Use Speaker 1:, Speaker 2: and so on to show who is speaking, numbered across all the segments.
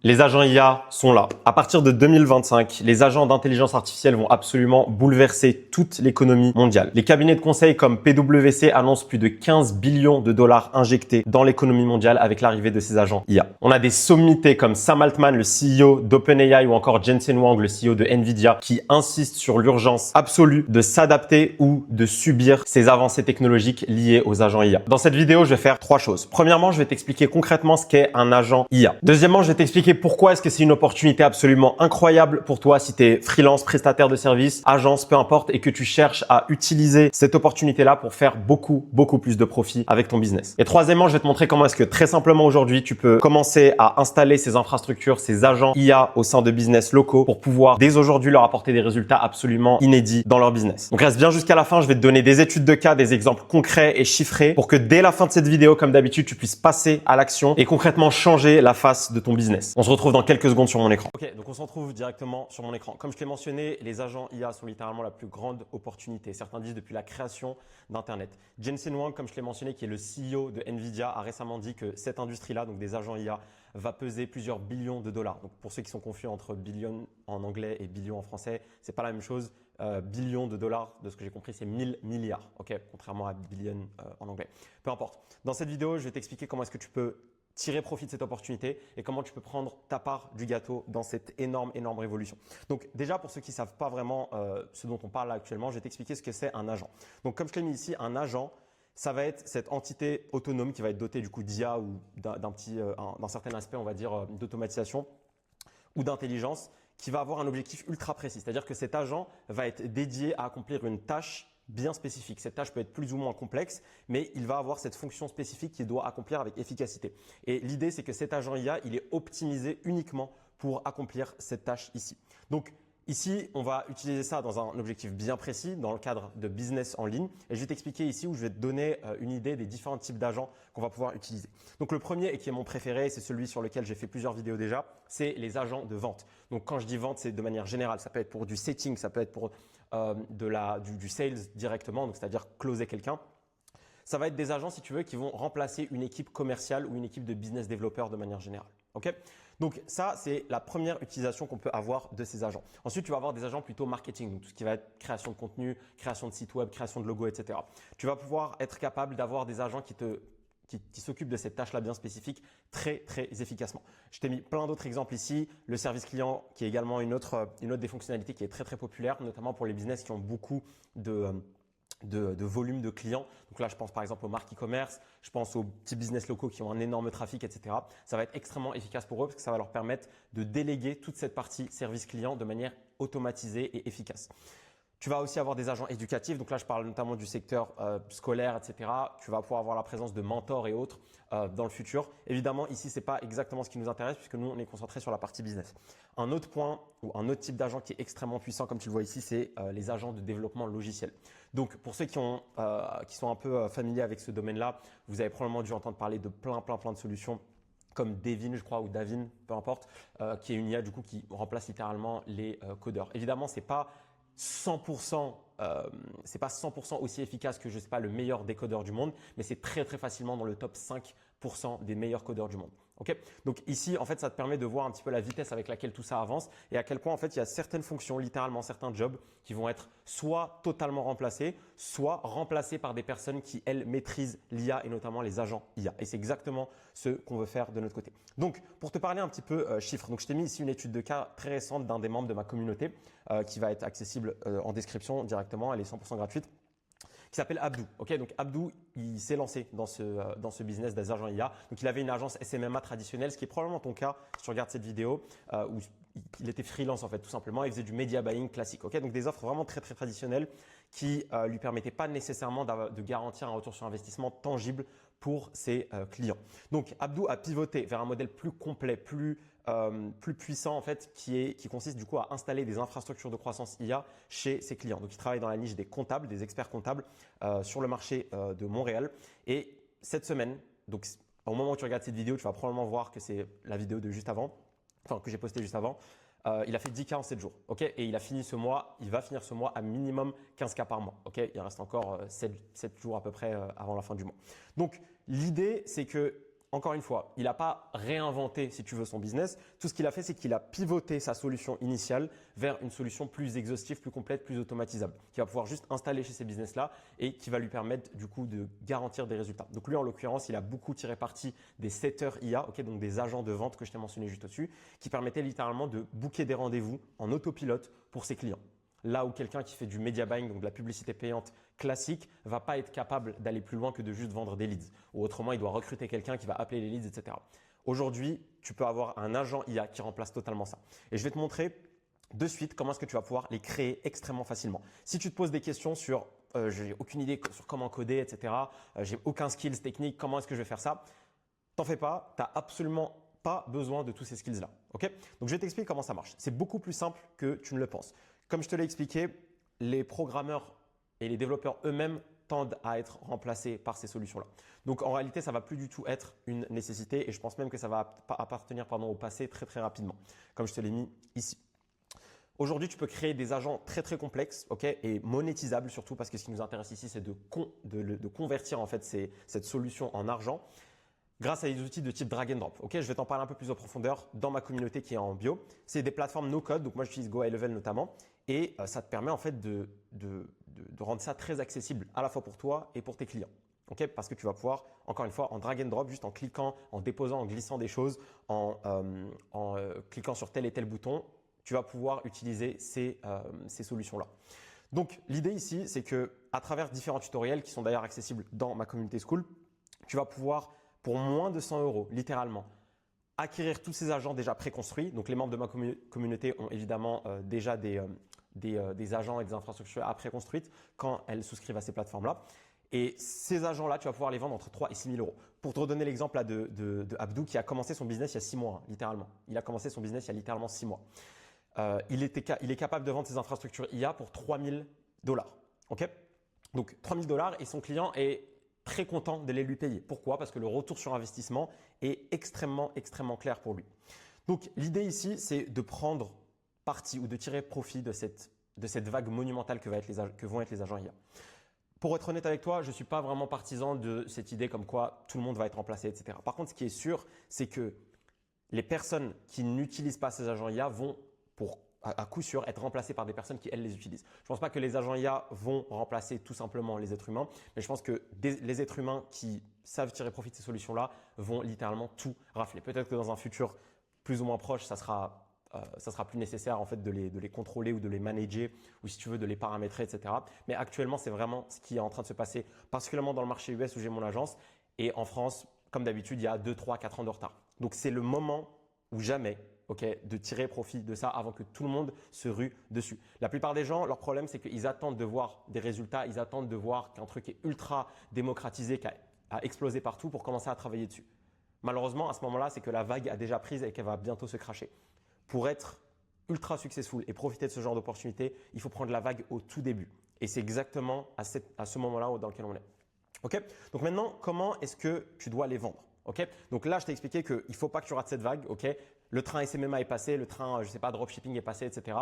Speaker 1: Les agents IA sont là. À partir de 2025, les agents d'intelligence artificielle vont absolument bouleverser toute l'économie mondiale. Les cabinets de conseil comme PwC annoncent plus de 15 billions de dollars injectés dans l'économie mondiale avec l'arrivée de ces agents IA. On a des sommités comme Sam Altman, le CEO d'OpenAI, ou encore Jensen Huang, le CEO de Nvidia, qui insistent sur l'urgence absolue de s'adapter ou de subir ces avancées technologiques liées aux agents IA. Dans cette vidéo, je vais faire trois choses. Premièrement, je vais t'expliquer concrètement ce qu'est un agent IA. Deuxièmement, je vais t'expliquer pourquoi est-ce que c'est une opportunité absolument incroyable pour toi si tu es freelance, prestataire de services, agence, peu importe, et que tu cherches à utiliser cette opportunité-là pour faire beaucoup plus de profit avec ton business. Et troisièmement, je vais te montrer comment est-ce que très simplement aujourd'hui, tu peux commencer à installer ces infrastructures, ces agents IA au sein de business locaux pour pouvoir dès aujourd'hui leur apporter des résultats absolument inédits dans leur business. Donc reste bien jusqu'à la fin, je vais te donner des études de cas, des exemples concrets et chiffrés pour que dès la fin de cette vidéo, comme d'habitude, tu puisses passer à l'action et concrètement changer la face de ton business. On se retrouve dans quelques secondes sur mon écran. Ok, donc on se retrouve directement sur mon écran. Comme je t'ai mentionné, les agents IA sont littéralement la plus grande opportunité. Certains disent depuis la création d'Internet. Jensen Huang, comme je l'ai mentionné, qui est le CEO de Nvidia, a récemment dit que cette industrie-là, donc des agents IA, va peser plusieurs billions de dollars. Donc pour ceux qui sont confus entre billion en anglais et billion en français, c'est pas la même chose. Billions de dollars, de ce que j'ai compris, c'est 1000 milliards, ok, contrairement à billion en anglais. Peu importe. Dans cette vidéo, je vais t'expliquer comment est-ce que tu peux tirer profit de cette opportunité et comment tu peux prendre ta part du gâteau dans cette énorme révolution. Donc déjà, pour ceux qui ne savent pas vraiment ce dont on parle là actuellement, je vais t'expliquer ce que c'est un agent. Donc comme je l'ai mis ici, un agent, ça va être cette entité autonome qui va être dotée du coup d'IA ou d'un certain aspect, on va dire, d'automatisation ou d'intelligence qui va avoir un objectif ultra précis. C'est-à-dire que cet agent va être dédié à accomplir une tâche bien spécifique. Cette tâche peut être plus ou moins complexe, mais il va avoir cette fonction spécifique qu'il doit accomplir avec efficacité. Et l'idée, c'est que cet agent IA, il est optimisé uniquement pour accomplir cette tâche ici. Donc, ici, on va utiliser ça dans un objectif bien précis, dans le cadre de business en ligne. Et je vais t'expliquer ici où je vais te donner une idée des différents types d'agents qu'on va pouvoir utiliser. Donc, le premier et qui est mon préféré, c'est celui sur lequel j'ai fait plusieurs vidéos déjà, c'est les agents de vente. Donc, quand je dis vente, c'est de manière générale. Ça peut être pour du setting, ça peut être pour du sales directement, donc c'est-à-dire closer quelqu'un. Ça va être des agents, si tu veux, qui vont remplacer une équipe commerciale ou une équipe de business développeurs de manière générale. Okay, donc ça, c'est la première utilisation qu'on peut avoir de ces agents. Ensuite, tu vas avoir des agents plutôt marketing, donc tout ce qui va être création de contenu, création de site web, création de logo, etc. Tu vas pouvoir être capable d'avoir des agents qui s'occupent de cette tâche-là bien spécifique très efficacement. Je t'ai mis plein d'autres exemples ici. Le service client qui est également une autre des fonctionnalités qui est très populaire, notamment pour les business qui ont beaucoup de volume de clients. Donc là, je pense par exemple aux marques e-commerce, je pense aux petits business locaux qui ont un énorme trafic, etc. Ça va être extrêmement efficace pour eux parce que ça va leur permettre de déléguer toute cette partie service client de manière automatisée et efficace. Tu vas aussi avoir des agents éducatifs. Donc là, je parle notamment du secteur scolaire, etc. Tu vas pouvoir avoir la présence de mentors et autres dans le futur. Évidemment, ici, ce n'est pas exactement ce qui nous intéresse puisque nous, on est concentré sur la partie business. Un autre point ou un autre type d'agent qui est extrêmement puissant, comme tu le vois ici, c'est les agents de développement logiciel. Donc, pour ceux qui sont un peu familiers avec ce domaine-là, vous avez probablement dû entendre parler de plein de solutions comme Devin, je crois, ou Davin, peu importe, qui est une IA du coup qui remplace littéralement les codeurs. Évidemment, c'est pas 100%, c'est pas 100% aussi efficace que je sais pas le meilleur décodeur du monde, mais c'est très facilement dans le top 5% des meilleurs codeurs du monde. Okay, donc ici, en fait, ça te permet de voir un petit peu la vitesse avec laquelle tout ça avance et à quel point en fait il y a certaines fonctions, littéralement certains jobs qui vont être soit totalement remplacés, soit remplacés par des personnes qui elles maîtrisent l'IA et notamment les agents IA. Et c'est exactement ce qu'on veut faire de notre côté. Donc pour te parler un petit peu chiffres, donc je t'ai mis ici une étude de cas très récente d'un des membres de ma communauté qui va être accessible en description directement, elle est 100% gratuite, qui s'appelle Abdou. Okay, donc Abdou, il s'est lancé dans ce business des agents IA. Donc il avait une agence SMMA traditionnelle, ce qui est probablement ton cas si tu regardes cette vidéo, où il était freelance en fait tout simplement. Il faisait du media buying classique. Okay, donc des offres vraiment très traditionnelles qui lui permettaient pas nécessairement de garantir un retour sur investissement tangible pour ses clients. Donc Abdou a pivoté vers un modèle plus complet, plus puissant en fait, qui consiste du coup à installer des infrastructures de croissance IA chez ses clients. Donc il travaille dans la niche des comptables, des experts comptables sur le marché de Montréal. Et cette semaine, donc au moment où tu regardes cette vidéo, tu vas probablement voir que c'est la vidéo de juste avant, enfin que j'ai postée juste avant. Il a fait 10K en 7 jours. Okay, et il va finir ce mois à minimum 15K par mois. Okay, il reste encore 7 jours à peu près avant la fin du mois. Donc l'idée, c'est que encore une fois, il n'a pas réinventé, si tu veux, son business. Tout ce qu'il a fait, c'est qu'il a pivoté sa solution initiale vers une solution plus exhaustive, plus complète, plus automatisable, qui va pouvoir juste installer chez ces business-là et qui va lui permettre du coup de garantir des résultats. Donc lui, en l'occurrence, il a beaucoup tiré parti des setters IA, donc des agents de vente que je t'ai mentionné juste au-dessus, qui permettaient littéralement de booker des rendez-vous en autopilote pour ses clients. Là où quelqu'un qui fait du media buying, donc de la publicité payante classique, va pas être capable d'aller plus loin que de juste vendre des leads. Ou autrement, il doit recruter quelqu'un qui va appeler les leads, etc. Aujourd'hui, tu peux avoir un agent IA qui remplace totalement ça. Et je vais te montrer de suite comment est-ce que tu vas pouvoir les créer extrêmement facilement. Si tu te poses des questions sur j'ai aucune idée sur comment coder, etc. J'ai aucun skills technique, comment est-ce que je vais faire ça? T'en fais pas, t'as absolument pas besoin de tous ces skills-là. Ok? Donc, je vais t'expliquer comment ça marche. C'est beaucoup plus simple que tu ne le penses. Comme je te l'ai expliqué, les programmeurs et les développeurs eux-mêmes tendent à être remplacés par ces solutions-là. Donc, en réalité, ça va plus du tout être une nécessité et je pense même que ça va appartenir au passé très, très rapidement, comme je te l'ai mis ici. Aujourd'hui, tu peux créer des agents très, très complexes, ok, et monétisables surtout parce que ce qui nous intéresse ici, c'est de convertir en fait cette solution en argent grâce à des outils de type drag and drop. Ok, je vais t'en parler un peu plus en profondeur dans ma communauté qui est en bio. C'est des plateformes no code, donc moi j'utilise Go High Level notamment, et ça te permet en fait de rendre ça très accessible à la fois pour toi et pour tes clients. Ok, parce que tu vas pouvoir, encore une fois, en drag and drop, juste en cliquant, en déposant, en glissant des choses, en cliquant sur tel et tel bouton, tu vas pouvoir utiliser ces solutions-là. Donc l'idée ici, c'est que à travers différents tutoriels qui sont d'ailleurs accessibles dans ma communauté School, tu vas pouvoir pour moins de 100 €, littéralement, acquérir tous ces agents déjà préconstruits. Donc, les membres de ma communauté ont évidemment déjà des agents et des infrastructures préconstruites quand elles souscrivent à ces plateformes-là. Et ces agents-là, tu vas pouvoir les vendre entre 3 et 6 000 €. Pour te redonner l'exemple là de Abdou qui a commencé son business il y a 6 mois, littéralement. Il a commencé son business il y a littéralement 6 mois. Il est capable de vendre ses infrastructures IA pour 3 000 $. Ok? Donc, 3 000 $ et son client est très content de les lui payer. Pourquoi? Parce que le retour sur investissement est extrêmement clair pour lui. Donc, l'idée ici, c'est de prendre parti ou de tirer profit de cette vague monumentale que vont être les agents IA. Pour être honnête avec toi, je suis pas vraiment partisan de cette idée comme quoi tout le monde va être remplacé, etc. Par contre, ce qui est sûr, c'est que les personnes qui n'utilisent pas ces agents IA vont à coup sûr être remplacés par des personnes qui, elles, les utilisent. Je pense pas que les agents IA vont remplacer tout simplement les êtres humains, mais je pense que les êtres humains qui savent tirer profit de ces solutions-là vont littéralement tout rafler. Peut-être que dans un futur plus ou moins proche, ça sera plus nécessaire en fait de les contrôler ou de les manager ou si tu veux de les paramétrer, etc. Mais actuellement, c'est vraiment ce qui est en train de se passer, particulièrement dans le marché US où j'ai mon agence. Et en France, comme d'habitude, il y a 2, 3, 4 ans de retard. Donc, c'est le moment ou jamais, de tirer profit de ça avant que tout le monde se rue dessus. La plupart des gens, leur problème, c'est qu'ils attendent de voir des résultats, ils attendent de voir qu'un truc est ultra démocratisé, qui a explosé partout pour commencer à travailler dessus. Malheureusement, à ce moment-là, c'est que la vague a déjà prise et qu'elle va bientôt se cracher. Pour être ultra successful et profiter de ce genre d'opportunité, il faut prendre la vague au tout début. Et c'est exactement à ce moment-là dans lequel on est. Ok? Donc maintenant, comment est-ce que tu dois les vendre? Ok? Donc là, je t'ai expliqué qu'il ne faut pas que tu rates cette vague. Ok? Le train SMMA est passé, le train, je sais pas, dropshipping est passé, etc.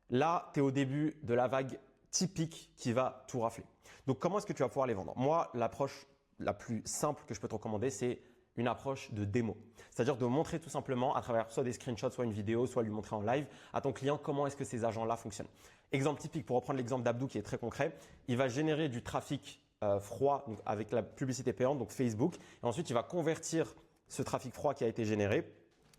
Speaker 1: Là, tu es au début de la vague typique qui va tout rafler. Donc, comment est-ce que tu vas pouvoir les vendre? Moi, l'approche la plus simple que je peux te recommander, c'est une approche de démo. C'est-à-dire de montrer tout simplement à travers soit des screenshots, soit une vidéo, soit lui montrer en live à ton client comment est-ce que ces agents-là fonctionnent. Exemple typique, pour reprendre l'exemple d'Abdou qui est très concret, il va générer du trafic froid donc avec la publicité payante, donc Facebook. Et ensuite, il va convertir ce trafic froid qui a été généré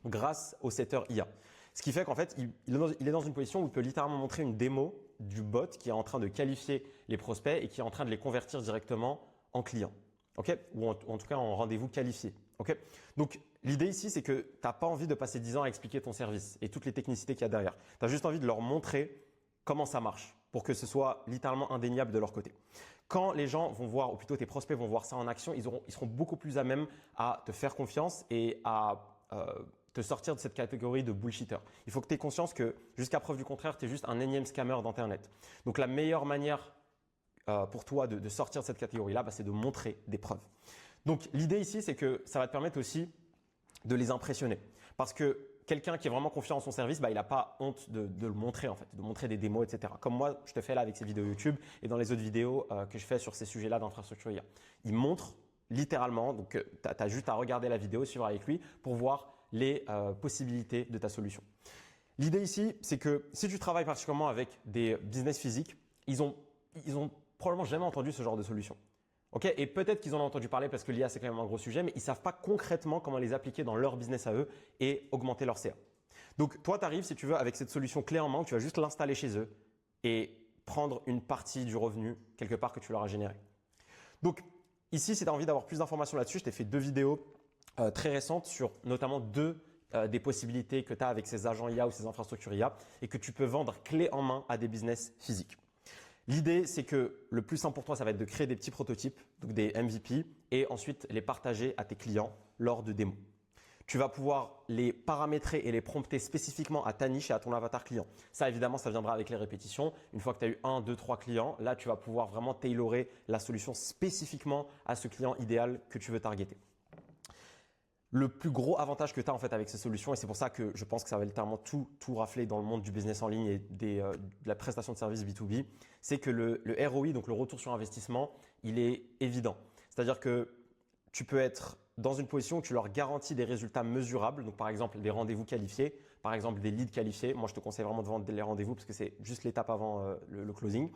Speaker 1: grâce au setter IA. Ce qui fait qu'en fait, il est dans une position où il peut littéralement montrer une démo du bot qui est en train de qualifier les prospects et qui est en train de les convertir directement en clients. Ok? Ou en tout cas en rendez-vous qualifié. Ok? Donc, l'idée ici, c'est que tu n'as pas envie de passer 10 ans à expliquer ton service et toutes les technicités qu'il y a derrière. Tu as juste envie de leur montrer comment ça marche pour que ce soit littéralement indéniable de leur côté. Quand les gens vont voir, ou plutôt tes prospects vont voir ça en action, ils seront beaucoup plus à même à te faire confiance et à te sortir de cette catégorie de bullshitter. Il faut que tu aies conscience que jusqu'à preuve du contraire, tu es juste un énième scammer d'Internet. Donc, la meilleure manière pour toi de sortir de cette catégorie-là, c'est de montrer des preuves. Donc, l'idée ici, c'est que ça va te permettre aussi de les impressionner. Parce que quelqu'un qui est vraiment confiant en son service, il n'a pas honte de le montrer en fait, de montrer des démos, etc. Comme moi, je te fais là avec ces vidéos YouTube et dans les autres vidéos que je fais sur ces sujets-là d'infrastructure IA. Il montre littéralement. Donc, tu as juste à regarder la vidéo, suivre avec lui pour voir les possibilités de ta solution. L'idée ici, c'est que si tu travailles particulièrement avec des business physiques, ils ont probablement jamais entendu ce genre de solution. Ok, et peut-être qu'ils en ont entendu parler parce que l'IA c'est quand même un gros sujet, mais ils savent pas concrètement comment les appliquer dans leur business à eux et augmenter leur CA. Donc toi, tu arrives si tu veux avec cette solution clé en main, tu vas juste l'installer chez eux et prendre une partie du revenu quelque part que tu leur as généré. Donc ici, si tu as envie d'avoir plus d'informations là-dessus, je t'ai fait 2 vidéos très récentes sur notamment des possibilités que tu as avec ces agents IA ou ces infrastructures IA et que tu peux vendre clé en main à des business physiques. L'idée, c'est que le plus simple pour toi, ça va être de créer des petits prototypes, donc des MVP, et ensuite les partager à tes clients lors de démos. Tu vas pouvoir les paramétrer et les prompter spécifiquement à ta niche et à ton avatar client. Ça, évidemment, ça viendra avec les répétitions. Une fois que tu as eu 1, 2, 3 clients, là, tu vas pouvoir vraiment tailorer la solution spécifiquement à ce client idéal que tu veux targeter. Le plus gros avantage que tu as en fait avec ces solutions, et c'est pour ça que je pense que ça va littéralement tout rafler dans le monde du business en ligne et de la prestation de services B2B, c'est que le ROI, donc le retour sur investissement, il est évident. C'est-à-dire que tu peux être dans une position où tu leur garantis des résultats mesurables, donc par exemple des rendez-vous qualifiés, par exemple des leads qualifiés. Moi, je te conseille vraiment de vendre les rendez-vous parce que c'est juste l'étape avant le closing.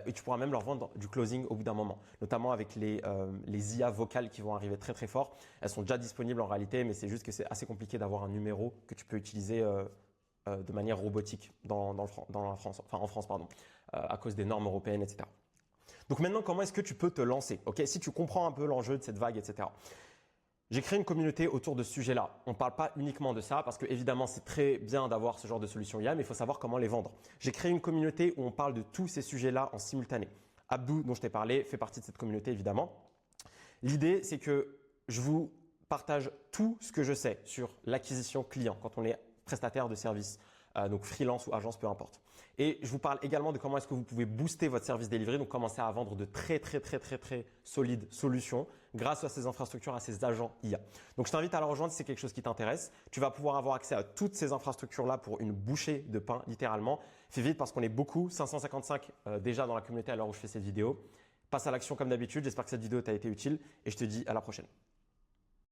Speaker 1: Et tu pourras même leur vendre du closing au bout d'un moment, notamment avec les IA vocales qui vont arriver très très fort. Elles sont déjà disponibles en réalité, mais c'est juste que c'est assez compliqué d'avoir un numéro que tu peux utiliser de manière robotique en France, à cause des normes européennes, etc. Donc maintenant, comment est-ce que tu peux te lancer? Ok, si tu comprends un peu l'enjeu de cette vague, etc. J'ai créé une communauté autour de ce sujet-là. On ne parle pas uniquement de ça parce que évidemment, c'est très bien d'avoir ce genre de solution IA, mais il faut savoir comment les vendre. J'ai créé une communauté où on parle de tous ces sujets-là en simultané. Abdou, dont je t'ai parlé, fait partie de cette communauté évidemment. L'idée, c'est que je vous partage tout ce que je sais sur l'acquisition client quand on est prestataire de services, donc freelance ou agence, peu importe. Et je vous parle également de comment est-ce que vous pouvez booster votre service délivré, donc commencer à vendre de très solides solutions grâce à ces infrastructures, à ces agents IA. Donc je t'invite à la rejoindre si c'est quelque chose qui t'intéresse. Tu vas pouvoir avoir accès à toutes ces infrastructures-là pour une bouchée de pain, littéralement. Fais vite parce qu'on est beaucoup, 555 déjà dans la communauté à l'heure où je fais cette vidéo. Passe à l'action comme d'habitude. J'espère que cette vidéo t'a été utile et je te dis à la prochaine.